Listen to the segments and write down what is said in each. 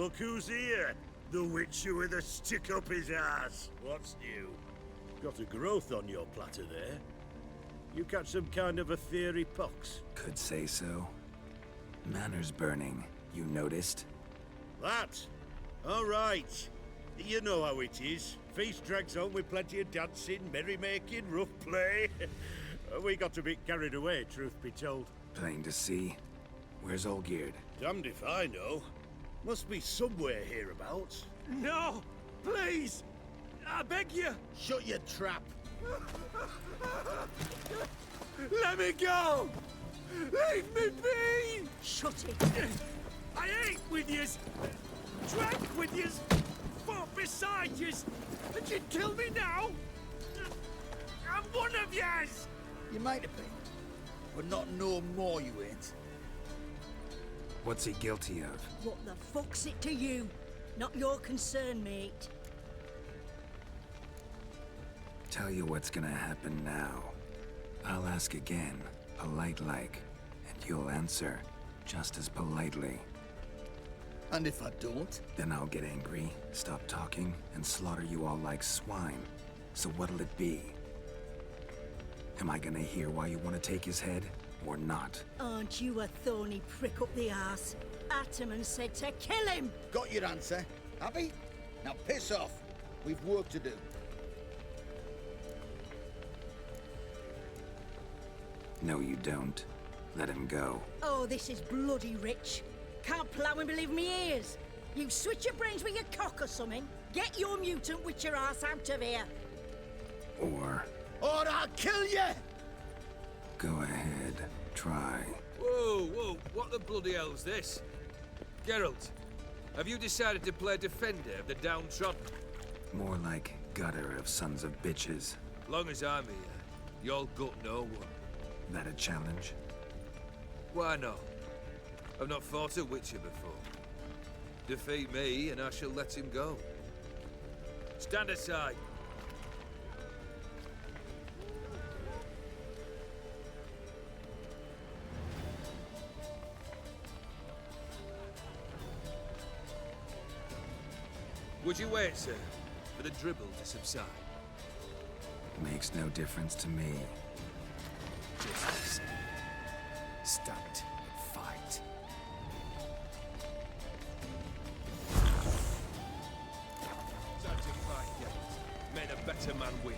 Look who's here! The witcher with a stick up his ass! What's new? Got a growth on your platter there. You catch some kind of a theory pox? Could say so. Manners burning, you noticed? That? All right. You know how it is. Feast drags on with plenty of dancing, merrymaking, rough play. We got a bit carried away, truth be told. Plain to see. Where's Olgierd? Damned if I know. Must be somewhere hereabouts. No! Please! I beg you! Shut your trap! Let me go! Leave me be! Shut it! I ate with yous! Drank with yous! Fought beside yous! And you'd kill me now? I'm one of yous! You might have been, but not no more you ain't. What's he guilty of? What the fuck's it to you? Not your concern, mate. Tell you what's gonna happen now. I'll ask again, polite-like, and you'll answer just as politely. And if I don't? Then I'll get angry, stop talking, and slaughter you all like swine. So what'll it be? Am I gonna hear why you want to take his head, or not? Aren't you a thorny prick up the arse? Ataman said to kill him! Got your answer. Happy? Now piss off. We've work to do. No, you don't. Let him go. Oh, this is bloody rich. Can't plough and believe me ears. You switch your brains with your cock or something. Get your mutant witcher ass out of here. Or I'll kill you! go ahead, try. Whoa, what the bloody hell's this? Geralt, have you decided to play defender of the downtrodden? More like gutter of sons of bitches. Long as I'm here, you'll gut no one. That a challenge? Why not? I've not fought a witcher before. Defeat me and I shall let him go. Stand aside. Would you wait, sir, for the dribble to subside? Makes no difference to me. Just listen. Stand and fight. Time to fight, Geralt. May the better man win.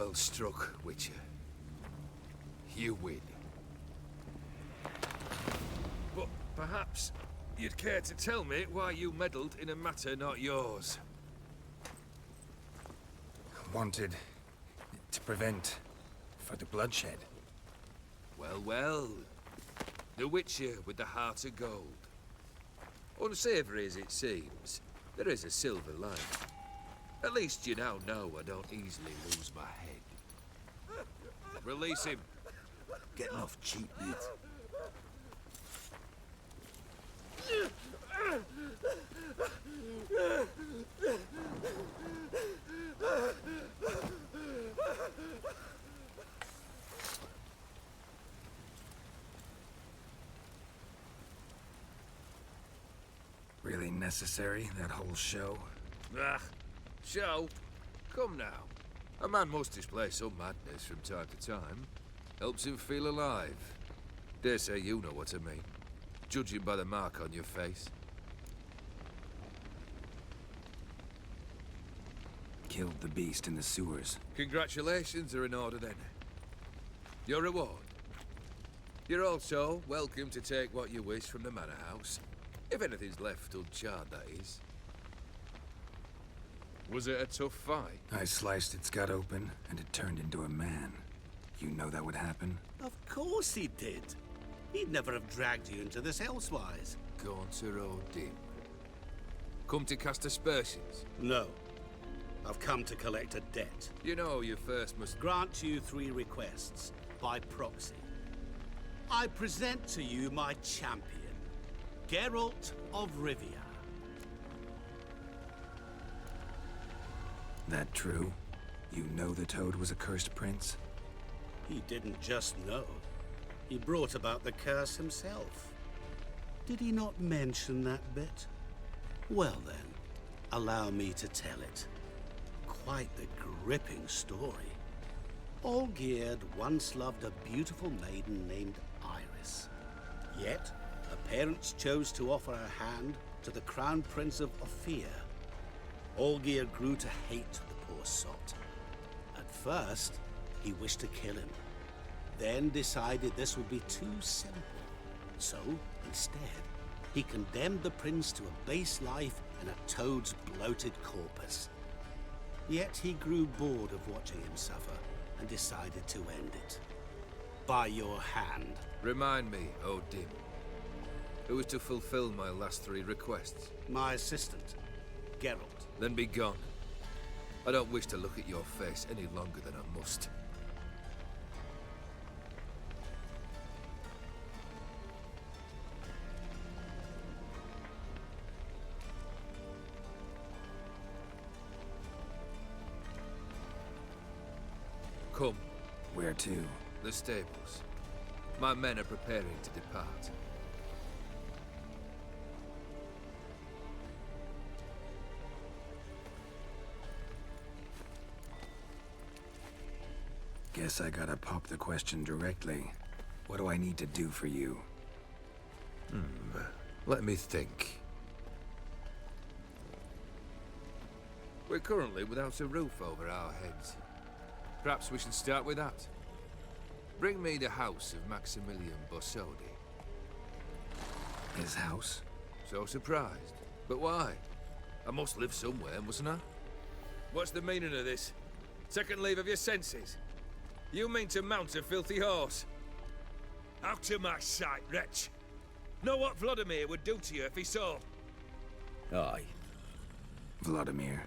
Well struck, Witcher. You win. But perhaps you'd care to tell me why you meddled in a matter not yours. Wanted to prevent further bloodshed. Well, well. The Witcher with the heart of gold. Unsavory as it seems, there is a silver lining. At least you now know I don't easily lose my head. Release him. Getting off cheap, mate. Really necessary, that whole show? Ah, show? Come now. A man must display some madness from time to time. Helps him feel alive. Dare say you know what I mean. Judging by the mark on your face. Killed the beast in the sewers. Congratulations are in order then. Your reward. You're also welcome to take what you wish from the manor house. If anything's left uncharred, that is. Was it a tough fight? I sliced its gut open, and it turned into a man. You know that would happen? Of course he did. He'd never have dragged you into this elsewise. Gaunter O'Dim. Come to cast aspersions. No. I've come to collect a debt. You know you first must... Grant you 3 requests, by proxy. I present to you my champion, Geralt of Rivia. That true? You know the Toad was a cursed prince? He didn't just know. He brought about the curse himself. Did he not mention that bit? Well then, allow me to tell it. Quite the gripping story. Olgierd once loved a beautiful maiden named Iris. Yet, her parents chose to offer her hand to the Crown Prince of Ophir. Olgierd grew to hate the poor sot. At first, he wished to kill him. Then decided this would be too simple. So, instead, he condemned the prince to a base life in a toad's bloated corpus. Yet he grew bored of watching him suffer and decided to end it. By your hand. Remind me, O'Dim. Who was to fulfill my last 3 requests? My assistant, Geralt. Then be gone. I don't wish to look at your face any longer than I must. Come. Where to? The stables. My men are preparing to depart. Guess I gotta pop the question directly. What do I need to do for you? Let me think. We're currently without a roof over our heads. Perhaps we should start with that. Bring me the house of Maximilian Bossodi. His house? So surprised. But why? I must live somewhere, mustn't I? What's the meaning of this? Second leave of your senses? You mean to mount a filthy horse? Out of my sight, wretch! Know what Vladimir would do to you if he saw? Aye. Vladimir.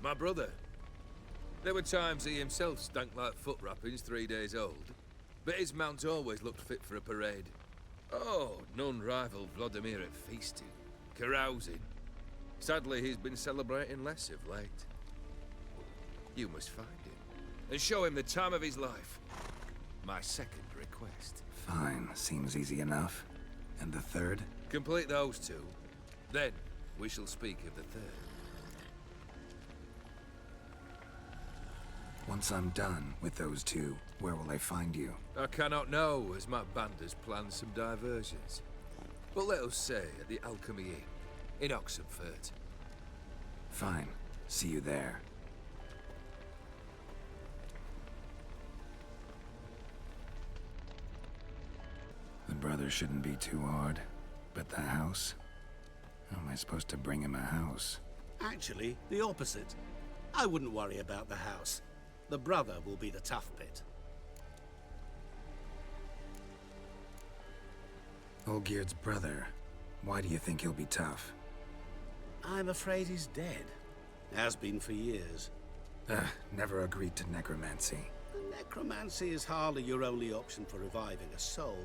My brother. There were times he himself stank like foot wrappings 3 days old, but his mount always looked fit for a parade. Oh, none rival Vladimir at feasting, carousing. Sadly, he's been celebrating less of late. You must find him, and show him the time of his life. My second request. Fine, seems easy enough. And the third? Complete those 2, then we shall speak of the third. Once I'm done with those 2, where will I find you? I cannot know, as my band has planned some diversions. But let us say at the Alchemy Inn, in Oxenfurt. Fine. See you there. brother shouldn't be too hard. But the house? How am I supposed to bring him a house? Actually, the opposite. I wouldn't worry about the house. The brother will be the tough bit. Olgierd's brother. Why do you think he'll be tough? I'm afraid he's dead. Has been for years. Never agreed to necromancy. Necromancy is hardly your only option for reviving a soul.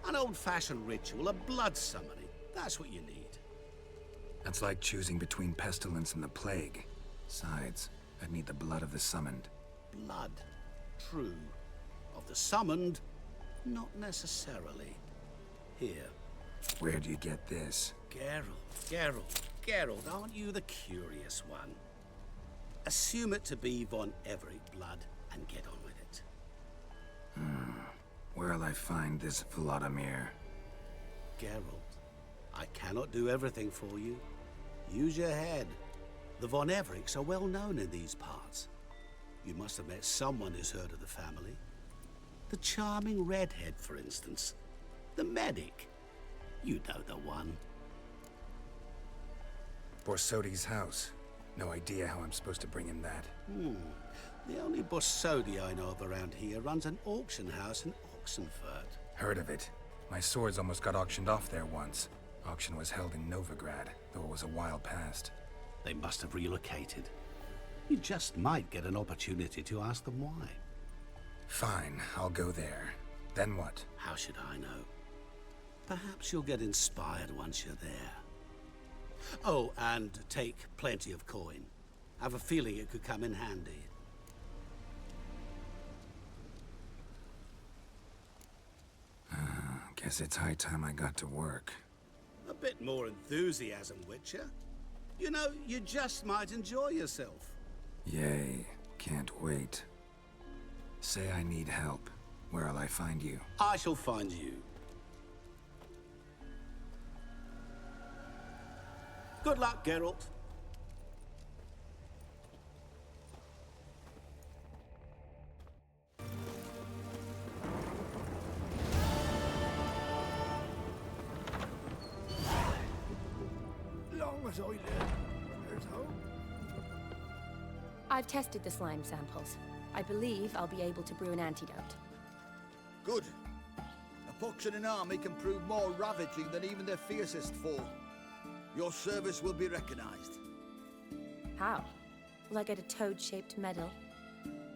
An old-fashioned ritual, a blood summoning. That's what you need. That's like choosing between pestilence and the plague. Besides, I'd need the blood of the summoned. Blood. True. Of the summoned, not necessarily. Here. Where do you get this? Geralt, aren't you the curious one? Assume it to be von Everett blood and get on with it. Where'll I find this Vladimir? Geralt, I cannot do everything for you. Use your head. The von Evericks are well known in these parts. You must have met someone who's heard of the family. The charming redhead, for instance. The medic. You know the one. Borsodi's house. No idea how I'm supposed to bring him that. The only Borsodi I know of around here runs an auction house in Oxenfurt. Heard of it. My swords almost got auctioned off there once. Auction was held in Novigrad, though it was a while past. They must have relocated. You just might get an opportunity to ask them why. Fine, I'll go there. Then what? How should I know? Perhaps you'll get inspired once you're there. Oh, and take plenty of coin. I have a feeling it could come in handy. Guess it's high time I got to work. A bit more enthusiasm, Witcher. You know, you just might enjoy yourself. Yay, can't wait. Say I need help. Where'll I find you? I shall find you. Good luck, Geralt. Long as I live, there's hope. I've tested the slime samples. I believe I'll be able to brew an antidote. Good. A pox in an army can prove more ravaging than even their fiercest foe. Your service will be recognized. How? Will I get a toad-shaped medal?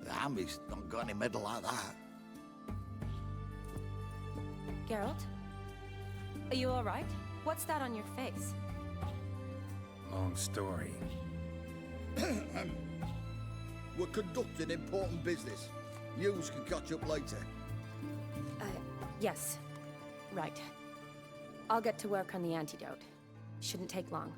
The army's not got any medal like that. Geralt? Are you all right? What's that on your face? Long story. We're conducting important business. Yous can catch up later. Yes. Right. I'll get to work on the antidote. Shouldn't take long.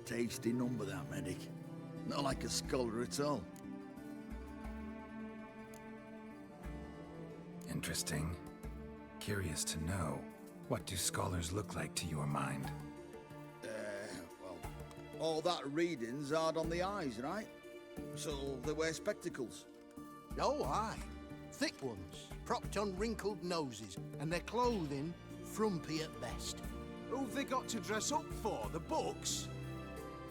Tasty number, that medic. Not like a scholar at all. Interesting. Curious to know, what do scholars look like to your mind? Well, all that reading's hard on the eyes, right? So they wear spectacles. Oh, aye. Thick ones, propped on wrinkled noses, and their clothing frumpy at best. Who've they got to dress up for? The books?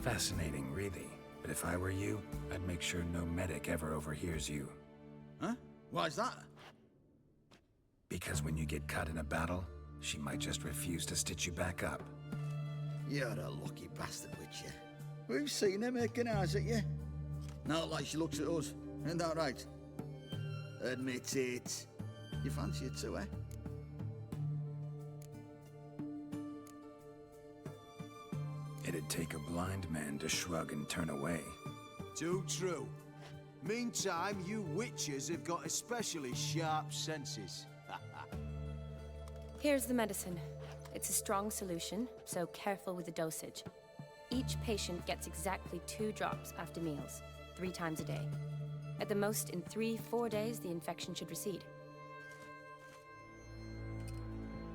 Fascinating, really. But if I were you, I'd make sure no medic ever overhears you. Huh? Why's that? Because when you get cut in a battle, she might just refuse to stitch you back up. You're a lucky bastard, Witcher. We've seen her making eyes at you. Not like she looks at us. Isn't that right? Admit it. You fancy it too, eh? It'd take a blind man to shrug and turn away. Too true. Meantime, you witches have got especially sharp senses. Here's the medicine. It's a strong solution, so careful with the dosage. Each patient gets exactly 2 drops after meals, 3 times a day. At the most, in 3-4 days, the infection should recede.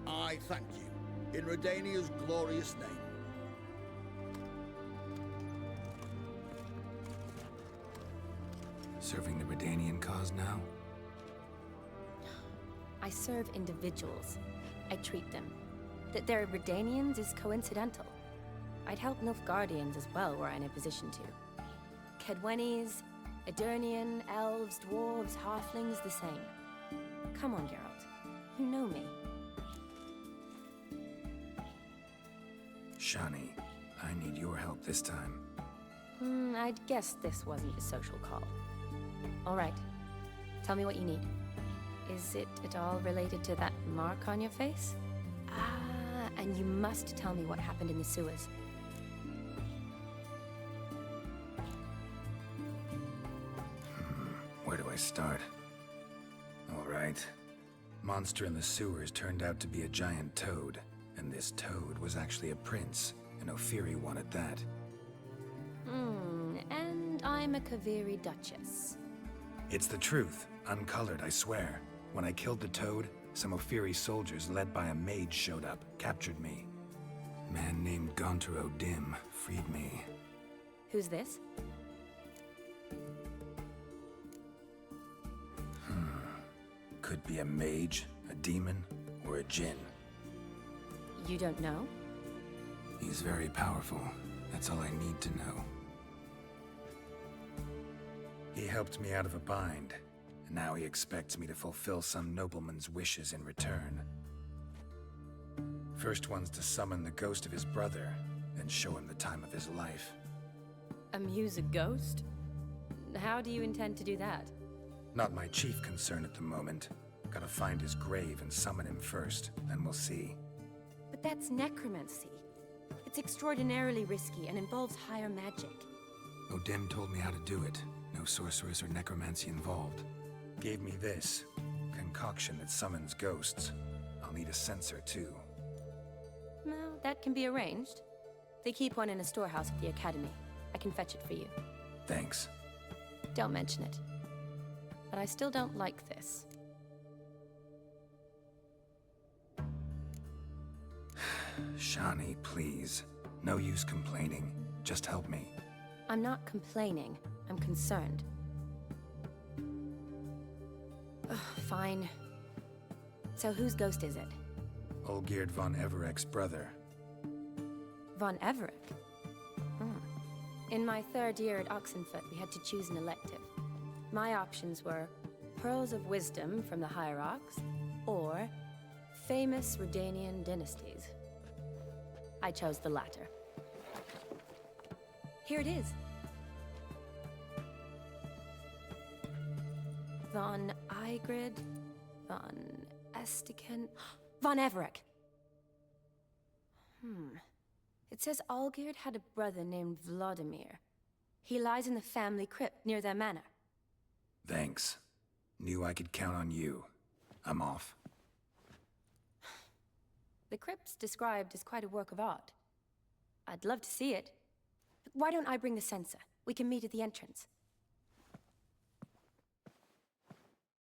I thank you, in Redania's glorious name. Serving the Redanian cause now? I serve individuals. I treat them. That they're Redanians is coincidental. I'd help Nilfgaardians as well were I in a position to. Kedwenis, Edirnian, elves, dwarves, halflings, the same. Come on, Geralt. You know me. Shani, I need your help this time. I'd guess this wasn't a social call. All right. Tell me what you need. Is it at all related to that mark on your face? Ah, and you must tell me what happened in the sewers. Where do I start? All right. Monster in the sewers turned out to be a giant toad, and this toad was actually a prince, and Ophiri wanted that. And I'm a Kaviri duchess. It's the truth, uncolored, I swear. When I killed the toad, some Ophiri soldiers led by a mage showed up, captured me. Man named Gaunter O'Dim freed me. Who's this? Could be a mage, a demon, or a djinn. You don't know? He's very powerful. That's all I need to know. He helped me out of a bind, and now he expects me to fulfill some nobleman's wishes in return. First one's to summon the ghost of his brother, then show him the time of his life. Amuse a ghost? How do you intend to do that? Not my chief concern at the moment. Gotta find his grave and summon him first, then we'll see. But that's necromancy. It's extraordinarily risky and involves higher magic. O'Dim told me how to do it. No sorceress or necromancy involved. Gave me this. Concoction that summons ghosts. I'll need a censer, too. Well, that can be arranged. They keep one in a storehouse at the academy. I can fetch it for you. Thanks. Don't mention it. But I still don't like this. Shani, please. No use complaining. Just help me. I'm not complaining. I'm concerned. Ugh, fine. So whose ghost is it? Olgierd von Everek's brother. Von Everek? In my third year at Oxenfoot, we had to choose an elective. My options were Pearls of Wisdom from the Hierarchs, or Famous Redanian Dynasties. I chose the latter. Here it is. Von Igrid, Von Estiken, Von Everek. It says Olgierd had a brother named Vladimir. He lies in the family crypt near their manor. Thanks. Knew I could count on you. I'm off. The crypt's described as quite a work of art. I'd love to see it. But why don't I bring the censer? We can meet at the entrance.